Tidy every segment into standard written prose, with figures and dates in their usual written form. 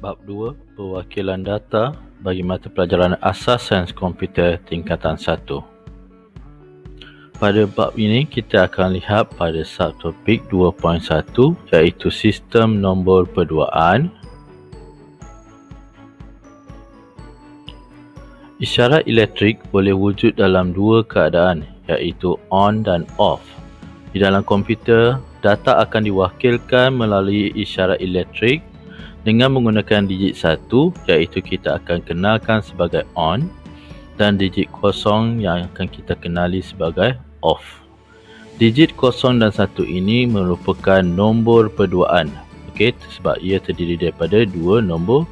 Bab 2, Perwakilan Data bagi mata pelajaran asas sains komputer tingkatan 1. Pada bab ini kita akan lihat pada subtopik 2.1 iaitu sistem nombor perduaan. Isyarat elektrik boleh wujud dalam dua keadaan iaitu on dan off. Di dalam komputer, data akan diwakilkan melalui isyarat elektrik dengan menggunakan digit 1 iaitu kita akan kenalkan sebagai on dan digit 0 yang akan kita kenali sebagai off. Digit 0 dan 1 ini merupakan nombor perduaan. Okey, sebab ia terdiri daripada dua nombor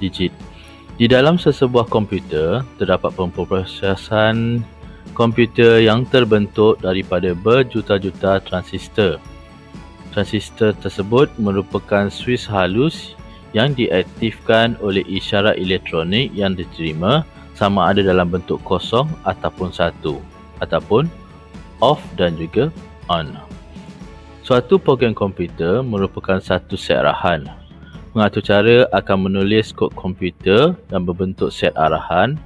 digit. Di dalam sesebuah komputer terdapat pemprosesan komputer yang terbentuk daripada berjuta-juta transistor. Transistor tersebut merupakan switch halus yang diaktifkan oleh isyarat elektronik yang diterima sama ada dalam bentuk kosong ataupun satu, ataupun off dan juga on. Suatu program komputer merupakan satu set arahan. Pengatur cara akan menulis kod komputer yang berbentuk set arahan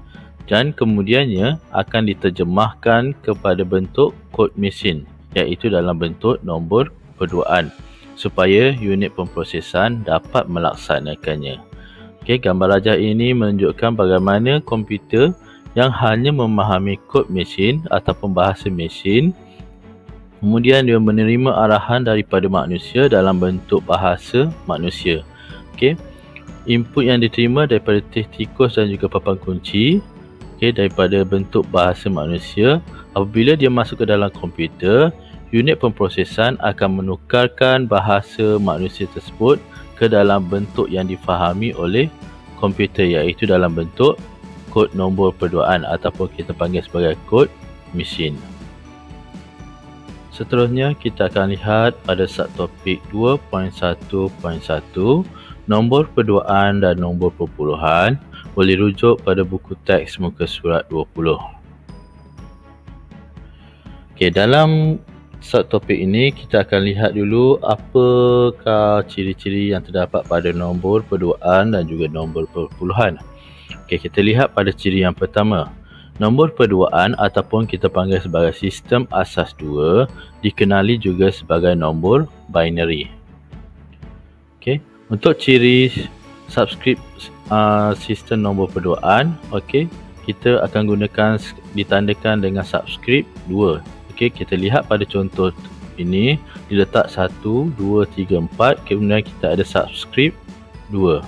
dan kemudiannya akan diterjemahkan kepada bentuk kod mesin iaitu dalam bentuk nombor perduaan supaya unit pemprosesan dapat melaksanakannya. Okey, gambar rajah ini menunjukkan bagaimana komputer yang hanya memahami kod mesin ataupun bahasa mesin, kemudian dia menerima arahan daripada manusia dalam bentuk bahasa manusia. Okey, input yang diterima daripada tikus dan juga papan kunci, okey, daripada bentuk bahasa manusia. Apabila dia masuk ke dalam komputer, unit pemprosesan akan menukarkan bahasa manusia tersebut ke dalam bentuk yang difahami oleh komputer iaitu dalam bentuk kod nombor perduaan ataupun kita panggil sebagai kod mesin. Seterusnya kita akan lihat pada subtopik 2.1.1 nombor perduaan dan nombor perpuluhan. Boleh rujuk pada buku teks muka surat 20. Okey, dalam subtopik ini kita akan lihat dulu apakah ciri-ciri yang terdapat pada nombor perduaan dan juga nombor perpuluhan. Okey, kita lihat pada ciri yang pertama. Nombor perduaan ataupun kita panggil sebagai sistem asas 2 dikenali juga sebagai nombor binary. Okey, untuk ciri subscript sistem nombor perduaan, okey, kita akan gunakan ditandakan dengan subscript 2. Okey, kita lihat pada contoh ini diletak 1, 2, 3, 4, kemudian kita ada subscript 2.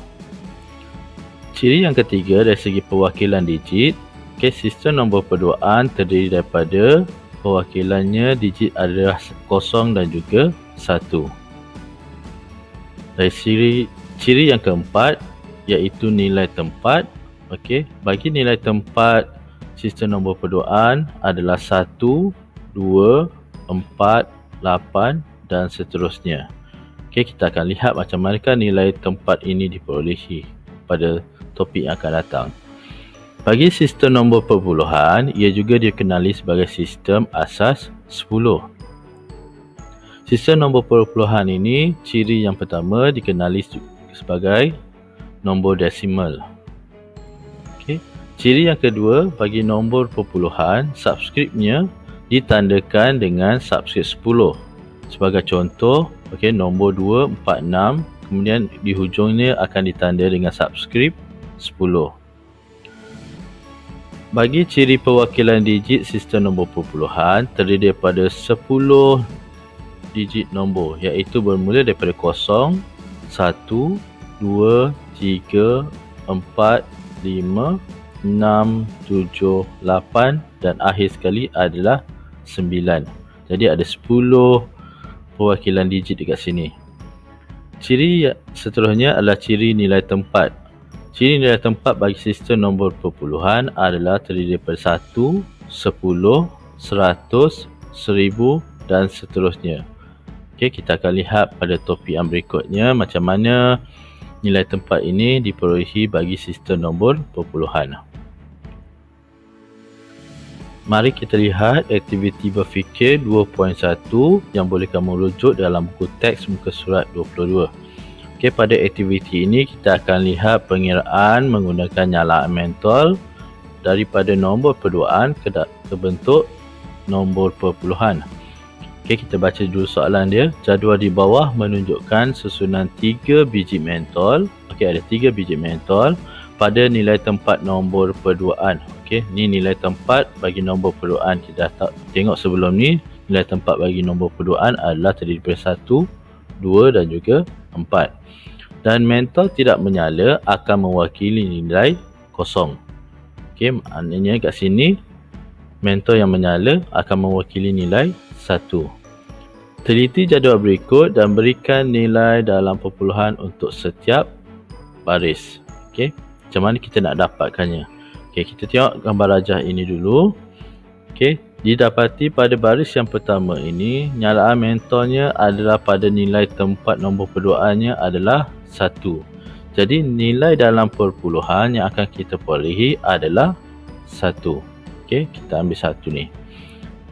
Ciri yang ketiga dari segi perwakilan digit, okey, sistem nombor perduaan terdiri daripada perwakilannya digit adalah 0 dan juga 1. Dari ciri yang keempat iaitu nilai tempat. Okey, bagi nilai tempat sistem nombor perduaan adalah 1, 2, 4, 8 dan seterusnya. Okey, kita akan lihat macam manakah nilai tempat ini diperolehi pada topik yang akan datang. Bagi sistem nombor perpuluhan, ia juga dikenali sebagai sistem asas 10. Sistem nombor perpuluhan ini, ciri yang pertama dikenali sebagai nombor desimal. Okey, ciri yang kedua bagi nombor perpuluhan, subskripnya ditandakan dengan subskrip 10. Sebagai contoh, okey, nombor 2, 4, 6, kemudian di hujungnya akan ditanda dengan subskrip 10. Bagi ciri perwakilan digit sistem nombor perpuluhan terdiri daripada 10 digit nombor iaitu bermula daripada 0, 1, 2, 3, 4, 5, 6, 7, 8 dan akhir sekali adalah 9. Jadi ada 10 perwakilan digit dekat sini. Ciri seterusnya adalah ciri nilai tempat. Ciri nilai tempat bagi sistem nombor perpuluhan adalah terdiri daripada 1, 10, 100, 1000 dan seterusnya. Okey, kita akan lihat pada topik yang berikutnya macam mana nilai tempat ini diperolehi bagi sistem nombor perpuluhan. Mari kita lihat aktiviti berfikir 2.1 yang boleh kamu rujuk dalam buku teks muka surat 22. Okey, pada aktiviti ini kita akan lihat pengiraan menggunakan nyalaan mentol daripada nombor perduaan ke bentuk nombor perpuluhan. Okey, kita baca dulu soalan dia. Jadual di bawah menunjukkan susunan 3 biji mentol. Okey, ada 3 biji mentol pada nilai tempat nombor perduaan. Okey, ni nilai tempat bagi nombor perduaan. Kita dah tengok sebelum ni, nilai tempat bagi nombor perduaan adalah terdiri daripada 1, 2 dan juga 4. Dan mentol tidak menyala akan mewakili nilai kosong. Okey, maknanya kat sini mentol yang menyala akan mewakili nilai 1. Teliti jadual berikut dan berikan nilai dalam perpuluhan untuk setiap baris. Okey, macam mana kita nak dapatkannya? Okey, kita tengok gambar rajah ini dulu. Okey, didapati pada baris yang pertama ini, nyalaan mentolnya adalah pada nilai tempat nombor perduaannya adalah 1. Jadi nilai dalam perpuluhan yang akan kita perolehi adalah 1. Okey, kita ambil 1 ni.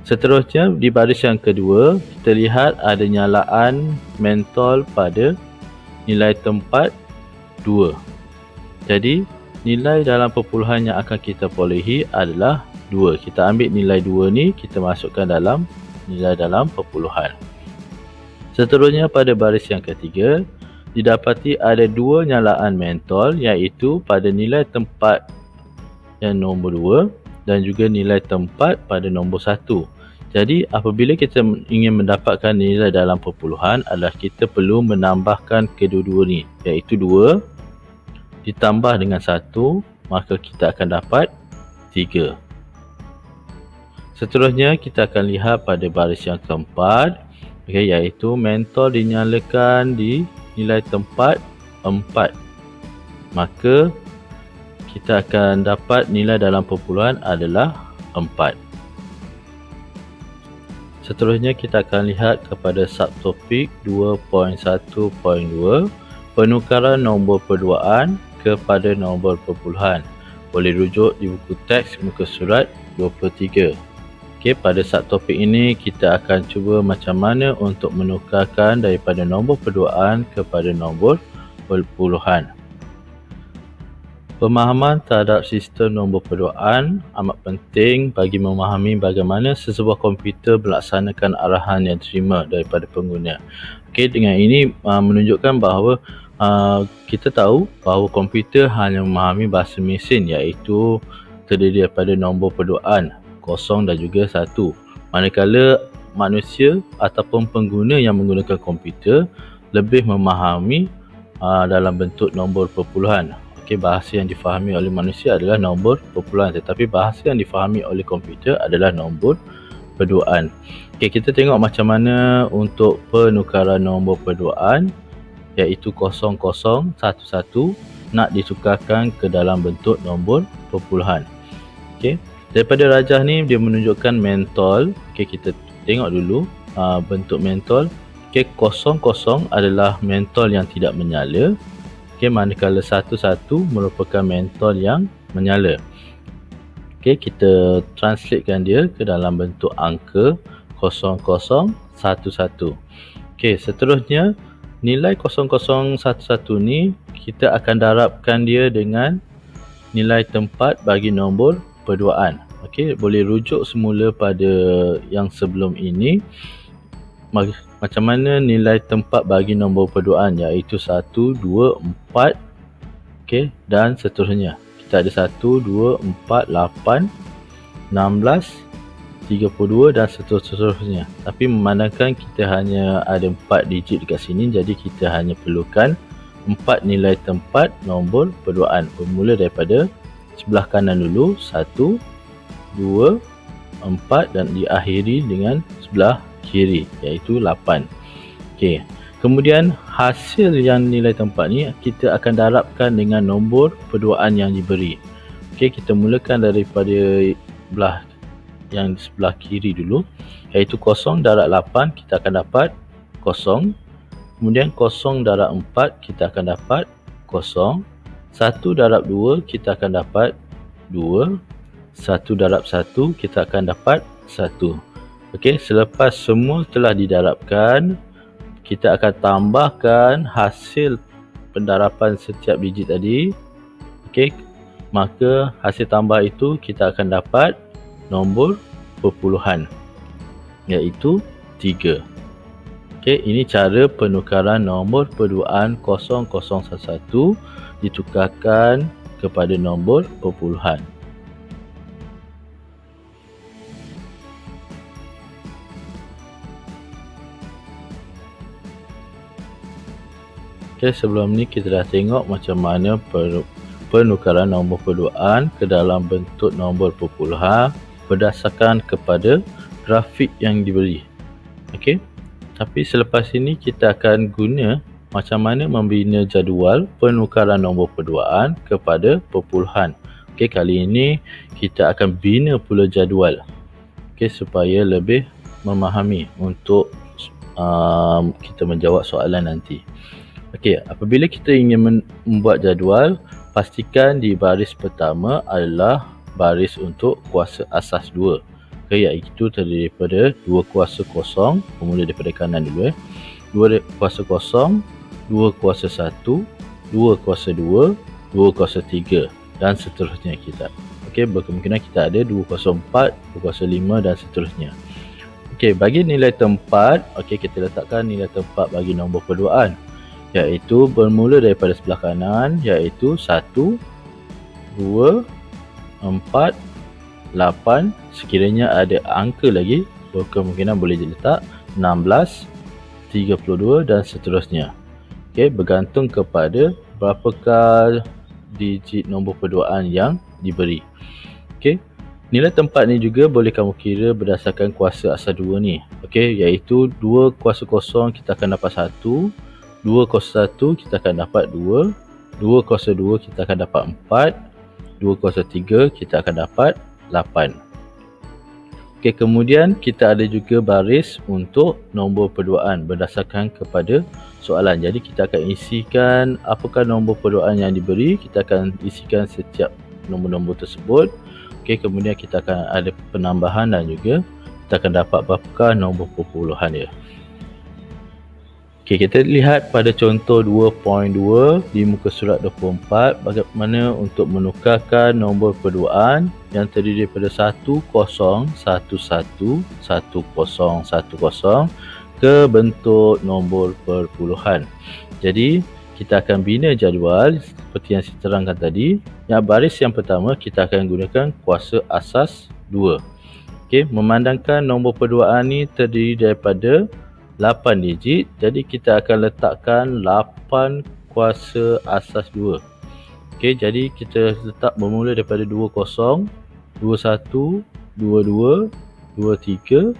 Seterusnya di baris yang kedua, kita lihat ada nyalaan mentol pada nilai tempat 2. Jadi nilai dalam perpuluhan yang akan kita perolehi adalah 2. Kita ambil nilai 2 ni, kita masukkan dalam nilai dalam perpuluhan. Seterusnya pada baris yang ketiga, didapati ada 2 nyalaan mentol, iaitu pada nilai tempat yang nombor 2 dan juga nilai tempat pada nombor 1. Jadi apabila kita ingin mendapatkan nilai dalam perpuluhan adalah kita perlu menambahkan kedua-dua ni, iaitu 2 ditambah dengan 1, maka kita akan dapat 3. Seterusnya kita akan lihat pada baris yang keempat, iaitu mentol dinyalakan di nilai tempat 4. Maka kita akan dapat nilai dalam perpuluhan adalah 4. Seterusnya kita akan lihat kepada subtopik 2.1.2, penukaran nombor perduaan kepada nombor perpuluhan. Boleh rujuk di buku teks muka surat 23. Okey, pada subtopik ini kita akan cuba macam mana untuk menukarkan daripada nombor perduaan kepada nombor perpuluhan. Pemahaman terhadap sistem nombor perduaan amat penting bagi memahami bagaimana sesebuah komputer melaksanakan arahan yang diterima daripada pengguna. Okey, dengan ini menunjukkan bahawa kita tahu bahawa komputer hanya memahami bahasa mesin, iaitu terdiri daripada nombor perduaan 0 dan juga 1. Manakala manusia ataupun pengguna yang menggunakan komputer lebih memahami dalam bentuk nombor perpuluhan. Okey, bahasa yang difahami oleh manusia adalah nombor perpuluhan, tetapi bahasa yang difahami oleh komputer adalah nombor perduaan. Okey, kita tengok macam mana untuk penukaran nombor perduaan, iaitu 0011 nak ditukarkan ke dalam bentuk nombor perpuluhan. Okey, daripada rajah ni dia menunjukkan mentol. Okey, kita tengok dulu bentuk mentol. Okey, 00 adalah mentol yang tidak menyala. Okey, manakala 11 merupakan mentol yang menyala. Okey, kita translatekan dia ke dalam bentuk angka 0011. Okey, seterusnya nilai 0011 ni kita akan darabkan dia dengan nilai tempat bagi nombor perduaan. Okey, boleh rujuk semula pada yang sebelum ini. Macam mana nilai tempat bagi nombor perduaan, iaitu 1, 2, 4. Okey, dan seterusnya. Kita ada 1, 2, 4, 8, 16, 32 dan seterusnya. Tapi memandangkan kita hanya ada 4 digit dekat sini, jadi kita hanya perlukan 4 nilai tempat nombor perduaan. Bermula daripada sebelah kanan dulu, 1, 2, 4 dan diakhiri dengan sebelah kiri, iaitu 8. Okey, kemudian hasil yang nilai tempat ni kita akan darabkan dengan nombor perduaan yang diberi. Okey, kita mulakan daripada belah yang sebelah kiri dulu, iaitu 0 darab 8 kita akan dapat 0. Kemudian 0 darab 4 kita akan dapat 0. 1 darab 2 kita akan dapat 2. 1 darab 1 kita akan dapat 1. Okey, selepas semua telah didarabkan, kita akan tambahkan hasil pendarapan setiap digit tadi, okey, maka hasil tambah itu kita akan dapat nombor perpuluhan, iaitu 3. Okey, ini cara penukaran nombor perduaan 0011 ditukarkan kepada nombor perpuluhan. Okey, sebelum ni kita dah tengok macam mana penukaran nombor perduaan ke dalam bentuk nombor perpuluhan berdasarkan kepada grafik yang diberi. Okey. Tapi selepas ini kita akan guna macam mana membina jadual penukaran nombor perduaan kepada perpuluhan. Okey, kali ini kita akan bina pula jadual. Okey, supaya lebih memahami untuk kita menjawab soalan nanti. Okey, apabila kita ingin membuat jadual, pastikan di baris pertama adalah baris untuk kuasa asas 2. Okey, iaitu terdiri daripada 2 kuasa kosong, bermula daripada kanan dulu 2 kuasa kosong, 2 kuasa 1, 2 kuasa 2, 2 kuasa 3 dan seterusnya kita. Okey, berkemungkinan kita ada 2 kuasa 4, 2 kuasa 5 dan seterusnya. Okey, bagi nilai tempat, okey, kita letakkan nilai tempat bagi nombor perduaan, iaitu bermula daripada sebelah kanan, iaitu 1, 2, 4, 8. Sekiranya ada angka lagi, berkemungkinan boleh diletak 16, 32 dan seterusnya. Okey, bergantung kepada berapakah digit nombor perduaan yang diberi. Okey, nilai tempat ni juga boleh kamu kira berdasarkan kuasa asal 2 ni. Okey, iaitu 2 kuasa kosong kita akan dapat 1, 2 kuasa 1 kita akan dapat 2, 2 kuasa 2 kita akan dapat 4, 2 kuasa 3 kita akan dapat 8. Okey, kemudian kita ada juga baris untuk nombor perduaan berdasarkan kepada soalan. Jadi kita akan isikan apakah nombor perduaan yang diberi, kita akan isikan setiap nombor-nombor tersebut. Okey, kemudian kita akan ada penambahan dan juga kita akan dapat berapakah nombor perpuluhan dia. Okey, kita lihat pada contoh 2.2 di muka surat 24 bagaimana untuk menukarkan nombor perduaan yang terdiri daripada 10111010 ke bentuk nombor perpuluhan. Jadi kita akan bina jadual seperti yang saya terangkan tadi. Yang baris yang pertama kita akan gunakan kuasa asas 2. Okey, memandangkan nombor perduaan ni terdiri daripada 8 digit, jadi kita akan letakkan 8 kuasa asas 2. Okey, jadi kita letak bermula daripada 20, 21, 22, 23,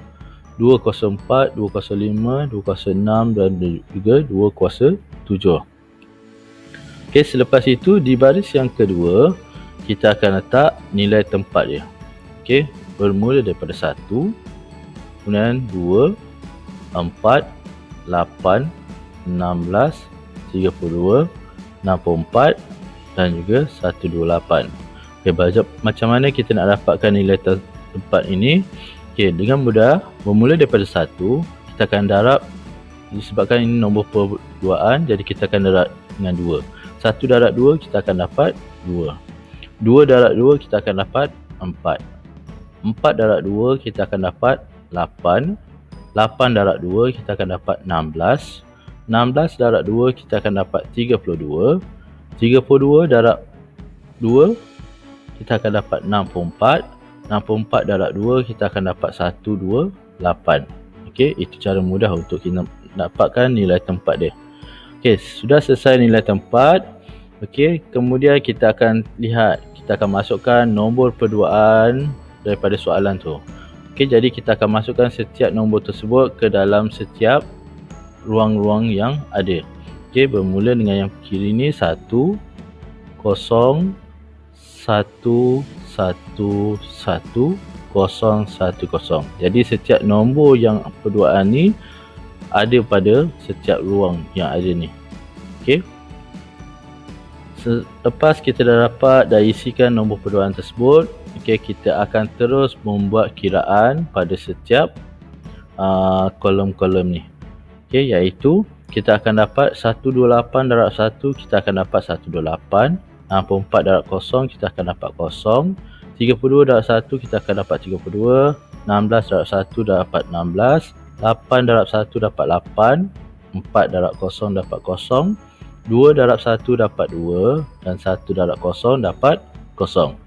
2 kuasa 4, 2 kuasa 5, 2 kuasa 6 dan juga 2 kuasa 7. Okey, selepas itu di baris yang kedua kita akan letak nilai tempat dia. Okey, bermula daripada 1, kemudian 2, 4, 8, 16, 32, 64 dan juga 128. Okey, macam mana kita nak dapatkan nilai tempat ini? Okey, dengan mudah, bermula daripada 1, kita akan darab, disebabkan ini nombor perduaan, jadi kita akan darab dengan 2. 1 darab 2 kita akan dapat 2. 2 darab 2 kita akan dapat 4. 4 darab 2 kita akan dapat 8. 8 darab 2 kita akan dapat 16. 16 darab 2 kita akan dapat 32. 32 darab 2 kita akan dapat 64. 64 darab 2 kita akan dapat 128. Okey, itu cara mudah untuk kita dapatkan nilai tempat dia. Okey, sudah selesai nilai tempat. Okey, kemudian kita akan lihat, kita akan masukkan nombor perduaan daripada soalan tu. Okey, jadi kita akan masukkan setiap nombor tersebut ke dalam setiap ruang-ruang yang ada. Okey, bermula dengan yang kiri ni 1, 0, 1, 1, 1, 0, 1, 0. Jadi setiap nombor yang perduaan ni ada pada setiap ruang yang ada ni. Okey. Selepas kita dah dapat dah isikan nombor perduaan tersebut, okey, kita akan terus membuat kiraan pada setiap kolom-kolom ni. Okey, iaitu kita akan dapat 128 darab 1, kita akan dapat 128. 64 darab 0, kita akan dapat 0. 32 darab 1, kita akan dapat 32. 16 darab 1 dapat 16. 8 darab 1 dapat 8. 4 darab 0 dapat 0. 2 darab 1 dapat 2. Dan 1 darab 0 dapat 0.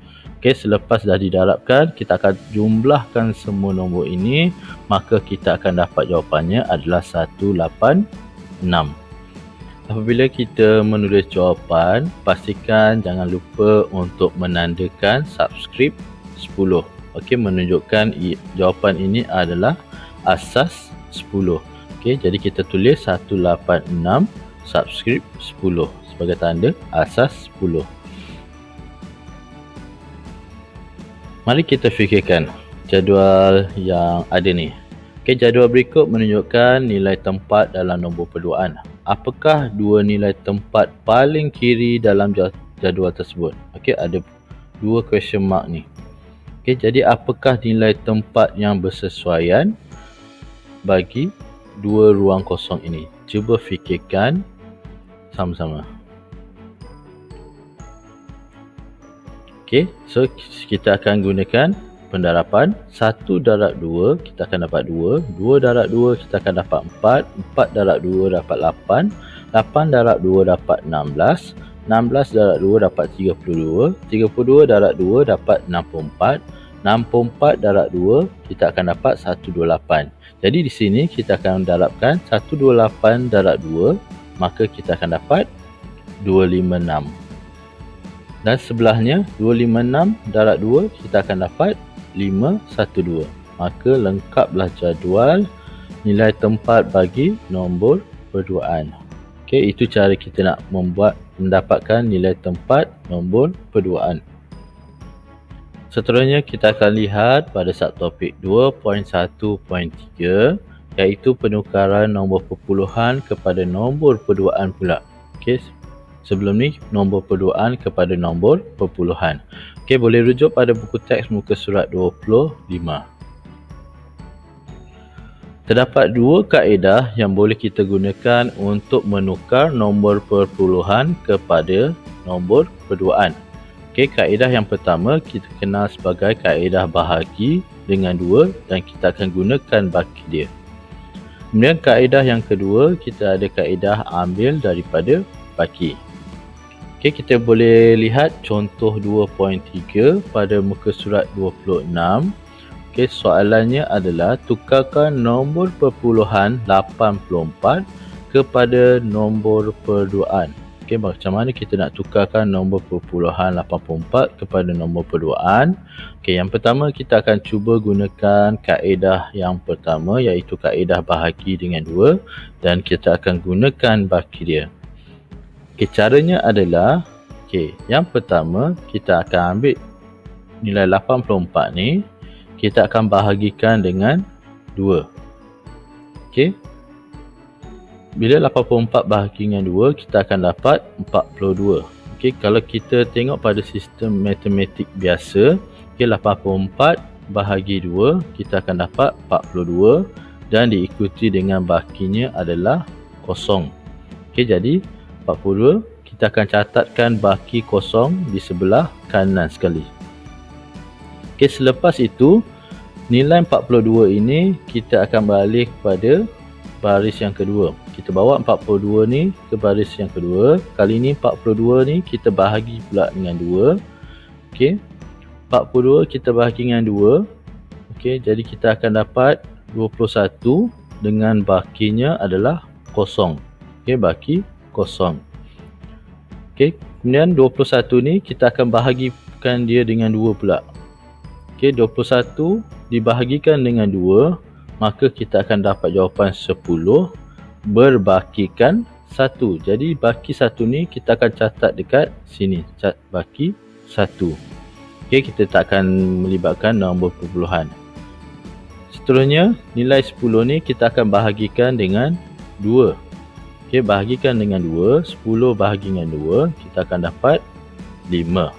Okey, selepas dah didarabkan, kita akan jumlahkan semua nombor ini, maka kita akan dapat jawapannya adalah 186. Apabila kita menulis jawapan, pastikan jangan lupa untuk menandakan subscript 10. Okey, menunjukkan jawapan ini adalah asas 10. Okey, jadi kita tulis 186 subscript 10 sebagai tanda asas 10. Mari kita fikirkan jadual yang ada ni. Okey, jadual berikut menunjukkan nilai tempat dalam nombor perduaan. Apakah dua nilai tempat paling kiri dalam jadual tersebut? Okey, ada dua question mark ni. Okey, jadi apakah nilai tempat yang bersesuaian bagi dua ruang kosong ini? Cuba fikirkan sama-sama. Okey, so kita akan gunakan pendarapan. 1 darab 2 kita akan dapat 2. 2 darab 2 kita akan dapat 4. 4 darab 2 dapat 8. 8 darab 2 dapat 16. 16 darab 2 dapat 32. 32 darab 2 dapat 64. 64 darab 2 kita akan dapat 128. Jadi di sini kita akan darabkan 128 darab 2, maka kita akan dapat 256. Dan sebelahnya 256 darab 2 kita akan dapat 512. Maka lengkaplah jadual nilai tempat bagi nombor perduaan. Okey, itu cara kita nak mendapatkan nilai tempat nombor perduaan. Seterusnya kita akan lihat pada subtopik 2.1.3, iaitu penukaran nombor perpuluhan kepada nombor perduaan pula. Okey, sebelum ni nombor perduaan kepada nombor perpuluhan. Okey, boleh rujuk pada buku teks muka surat 25. Terdapat dua kaedah yang boleh kita gunakan untuk menukar nombor perpuluhan kepada nombor perduaan. Okey, kaedah yang pertama kita kenal sebagai kaedah bahagi dengan 2 dan kita akan gunakan baki dia. Kemudian kaedah yang kedua, kita ada kaedah ambil daripada baki. Okey, kita boleh lihat contoh 2.3 pada muka surat 26. Okey, soalannya adalah tukarkan nombor perpuluhan 84 kepada nombor perduaan. Okey, macam mana kita nak tukarkan nombor perpuluhan 84 kepada nombor perduaan? Okey, yang pertama kita akan cuba gunakan kaedah yang pertama, iaitu kaedah bahagi dengan 2, dan kita akan gunakan baki dia. Okey, caranya adalah, okey, yang pertama kita akan ambil nilai 84 ni, kita akan bahagikan dengan 2. Okey, bila 84 bahagi dengan 2, kita akan dapat 42. Okey, kalau kita tengok pada sistem matematik biasa, okey, 84 bahagi 2, kita akan dapat 42 dan diikuti dengan bakinya adalah kosong. Okey, jadi 42, kita akan catatkan baki kosong di sebelah kanan sekali. Okey, selepas itu nilai 42 ini kita akan balik kepada baris yang kedua. Kita bawa 42 ni ke baris yang kedua. Kali ni 42 ni kita bahagi pula dengan 2. Okey, 42 kita bahagi dengan 2. Okey, jadi kita akan dapat 21 dengan bakinya adalah kosong. Okey, baki kosong. Okey, kemudian 21 ni kita akan bahagikan dia dengan 2 pula. Okey, 21 dibahagikan dengan 2, maka kita akan dapat jawapan 10 berbakikan 1. Jadi baki 1 ni kita akan catat dekat sini, cat baki 1. Okey, kita tak akan melibatkan nombor perpuluhan. Seterusnya nilai 10 ni kita akan bahagikan dengan 2. Okey, bahagikan dengan 2, 10 bahagi dengan 2, kita akan dapat 5.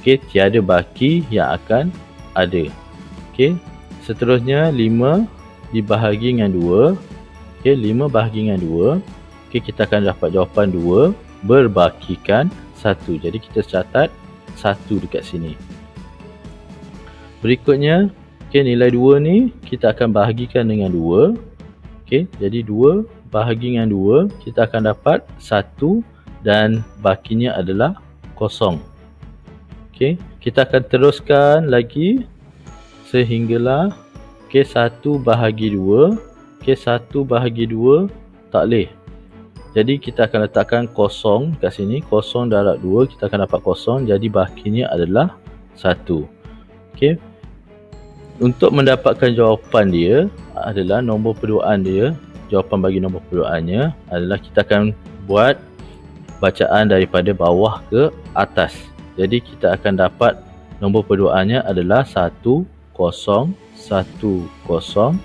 Okey, tiada baki yang akan ada. Okey, seterusnya 5 dibahagi dengan 2. Okey, 5 bahagi dengan 2, Okey, kita akan dapat jawapan 2 berbakikan 1. Jadi kita catat 1 dekat sini. Berikutnya, okey, nilai 2 ni kita akan bahagikan dengan 2. Okey, jadi 2 bahagi dengan 2, kita akan dapat 1 dan bakinya adalah 0. Okey, kita akan teruskan lagi sehinggalah okey 1 bahagi 2. Okey, 1 bahagi 2 tak boleh. Jadi kita akan letakkan 0 kat sini. 0 darab 2, kita akan dapat 0. Jadi bahaginya adalah 1. Okey. Untuk mendapatkan jawapan dia adalah nombor perduaan dia. Jawapan bagi nombor perduaannya adalah kita akan buat bacaan daripada bawah ke atas. Jadi kita akan dapat nombor perduaannya adalah 1 0 1 0 1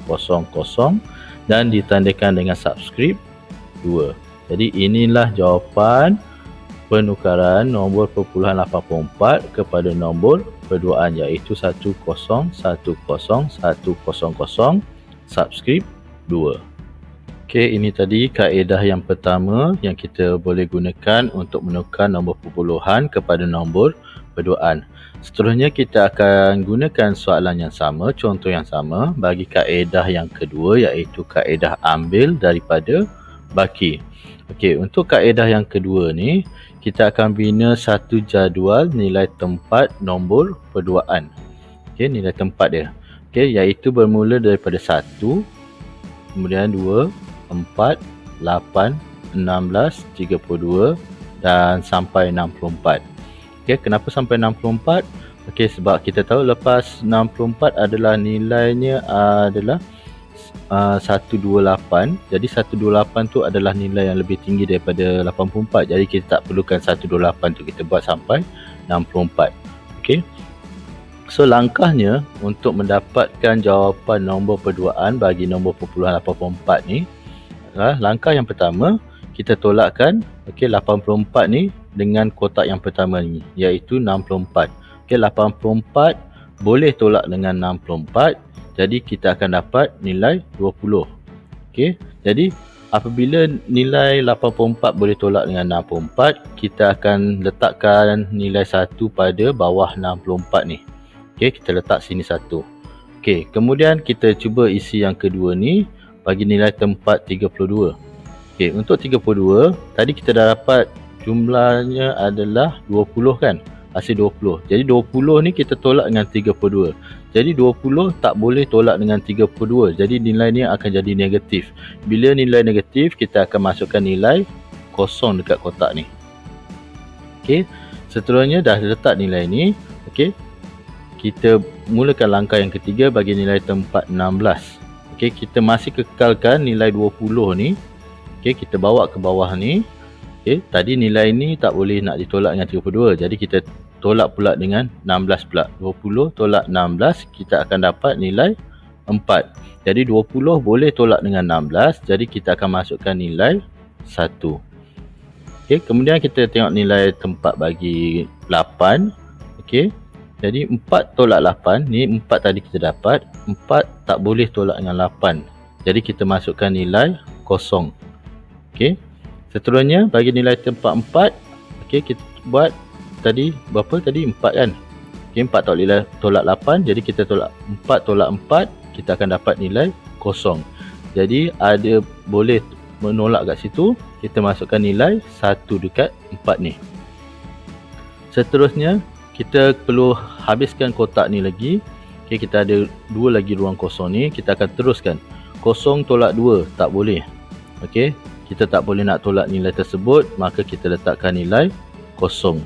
0 0 dan ditandakan dengan subskrip 2. Jadi inilah jawapan penukaran nombor 0.84 kepada nombor perduaan, iaitu 10 10 100 subskrip 2. Okey, ini tadi kaedah yang pertama yang kita boleh gunakan untuk menukar nombor perpuluhan kepada nombor perduaan. Seterusnya kita akan gunakan soalan yang sama, contoh yang sama bagi kaedah yang kedua, iaitu kaedah ambil daripada baki. Okey, untuk kaedah yang kedua ni, kita akan bina satu jadual nilai tempat nombor perduaan. Okey, nilai tempat dia. Okey, iaitu bermula daripada 1, kemudian 2, 4, 8, 16, 32 dan sampai 64. Okey, kenapa sampai 64? Okey, sebab kita tahu lepas 64 adalah nilainya adalah 128. Jadi 128 tu adalah nilai yang lebih tinggi daripada 84. Jadi kita tak perlukan 128 tu, kita buat sampai 64. Okey. So langkahnya untuk mendapatkan jawapan nombor perduaan bagi nombor perpuluhan 84 ni, langkah yang pertama kita tolakkan okey 84 ni dengan kotak yang pertama ni, iaitu 64. Okey, 84 boleh tolak dengan 64. Jadi kita akan dapat nilai 20. Okey, jadi apabila nilai 84 boleh tolak dengan 64, kita akan letakkan nilai 1 pada bawah 64 ni. Okey, kita letak sini 1. Okey, kemudian kita cuba isi yang kedua ni bagi nilai tempat 32. Okey, untuk 32 tadi kita dah dapat jumlahnya adalah 20 kan? Hasil 20. Jadi 20 ni kita tolak dengan 32. Jadi 20 tak boleh tolak dengan 32. Jadi nilai ni akan jadi negatif. Bila nilai negatif, kita akan masukkan nilai 0 dekat kotak ni. Okey, seterusnya dah letak nilai ni. Okey, kita mulakan langkah yang ketiga bagi nilai tempat 16. Okey, kita masih kekalkan nilai 20 ni. Okey, kita bawa ke bawah ni. Okey, tadi nilai ni tak boleh nak ditolak dengan 32. Jadi kita tolak pula dengan 16 pula. 20 tolak 16, kita akan dapat nilai 4. Jadi 20 boleh tolak dengan 16. Jadi kita akan masukkan nilai 1. Okey, kemudian kita tengok nilai tempat bagi 8. Okey, jadi 4 tolak 8. Ni 4 tadi kita dapat. 4 tak boleh tolak dengan 8. Jadi kita masukkan nilai 0. Okey. Seterusnya bagi nilai tempat 4, okey, kita buat tadi berapa tadi? 4 kan? Okey, 4 tak boleh tolak 8, jadi kita tolak 4 tolak 4, kita akan dapat nilai 0. Jadi ada boleh menolak kat situ, kita masukkan nilai 1 dekat 4 ni. Seterusnya kita perlu habiskan kotak ni lagi. Okey, kita ada 2 lagi ruang kosong ni, kita akan teruskan. 0 tolak 2 tak boleh. Okey, kita tak boleh nak tolak nilai tersebut, maka kita letakkan nilai 0.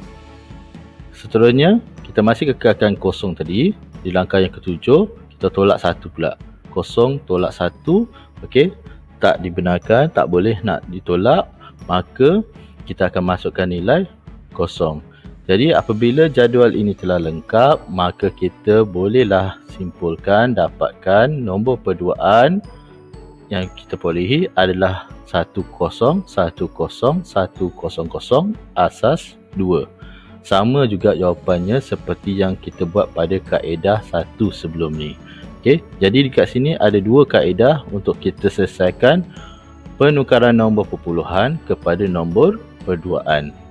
Seterusnya, kita masih kekalkan 0 tadi. Di langkah yang ketujuh, kita tolak 1 pula. 0 tolak 1, okey, tak dibenarkan, tak boleh nak ditolak, maka kita akan masukkan nilai 0. Jadi apabila jadual ini telah lengkap, maka kita bolehlah simpulkan dapatkan nombor perduaan yang kita perolehi adalah 10 10 100 asas 2. Sama juga jawapannya seperti yang kita buat pada kaedah 1 sebelum ni. Okey, jadi dekat sini ada 2 kaedah untuk kita selesaikan penukaran nombor perpuluhan kepada nombor perduaan.